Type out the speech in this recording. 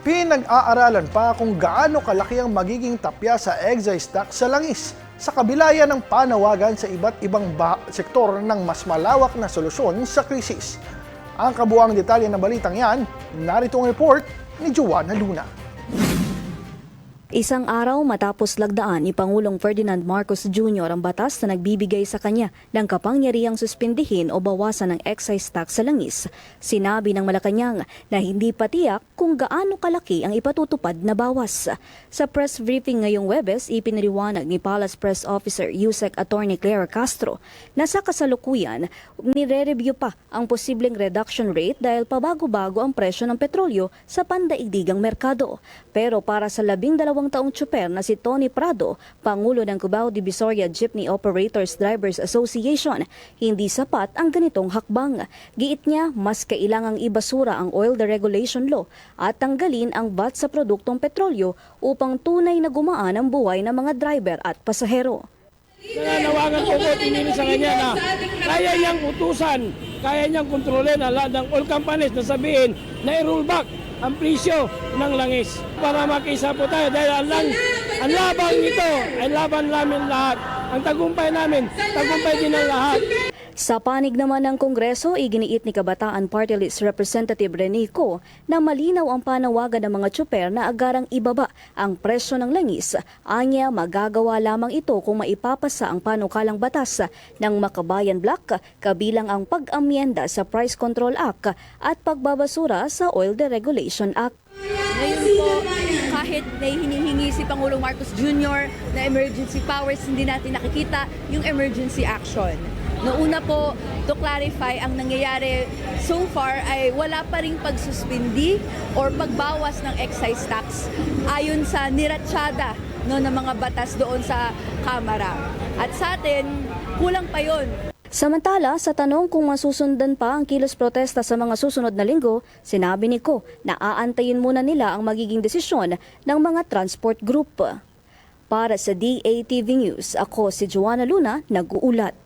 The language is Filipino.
Pinag-aaralan pa kung gaano kalaki ang magiging tapya sa excise tax sa langis. Sa kabila yan ng panawagan sa iba't ibang sektor ng mas malawak na solusyon sa krisis. Ang kabuuang detalye ng balitang yan, narito ang report ni Joanna Luna. Isang araw matapos lagdaan ni Pangulong Ferdinand Marcos Jr. ang batas na nagbibigay sa kanya ng kapangyarihang suspindihin o bawasan ng excise tax sa langis, sinabi ng Malacanang na hindi pa tiyak kung gaano kalaki ang ipatutupad na bawas. Sa press briefing ngayong Huwebes, ipinaliwanag ni Palace Press Officer USEC Attorney Clara Castro na sa kasalukuyan, nire-review pa ang posibleng reduction rate dahil pabago-bago ang presyo ng petrolyo sa pandaigdigang merkado. Pero para sa 12 taong tsuper na si Tony Prado, Pangulo ng Cubao Divisoria Jeepney Operators Drivers Association, hindi sapat ang ganitong hakbang. Giit niya, mas kailangang ibasura ang Oil Deregulation Law at tanggalin ang VAT sa produktong petrolyo upang tunay na gumaan ang buhay ng mga driver at pasahero. Nananawagan ko tinili sa kanya na kaya niyang utusan, kaya niyang kontrolin ang lahat ng oil companies na sabihin na i-roll back ang presyo ng langis para makisa po tayo dahil ang laban ito ay laban namin lahat. Ang tagumpay namin, tagumpay din ng lahat. Sa panig naman ng Kongreso, iginiit ni Kabataan Party List Representative Rene Co na malinaw ang panawagan ng mga tsuper na agarang ibaba ang presyo ng langis. Anya, magagawa lamang ito kung maipapasa ang panukalang batas ng Makabayan Bloc, kabilang ang pag-amyenda sa Price Control Act at pagbabasura sa Oil Deregulation Act. Ngayon po, kahit may hinihingi si Pangulong Marcos Jr. na emergency powers, hindi natin nakikita yung emergency action. Noong una po, to clarify, ang nangyayari so far ay wala pa ring pagsuspindi or pagbawas ng excise tax ayon sa niratsyada ng mga batas doon sa Kamara. At sa atin, kulang pa yon. Samantala, sa tanong kung masusundan pa ang kilos protesta sa mga susunod na linggo, sinabi ni Co na aantayin muna nila ang magiging desisyon ng mga transport group. Para sa DATV News, ako si Joanna Luna, nag-uulat.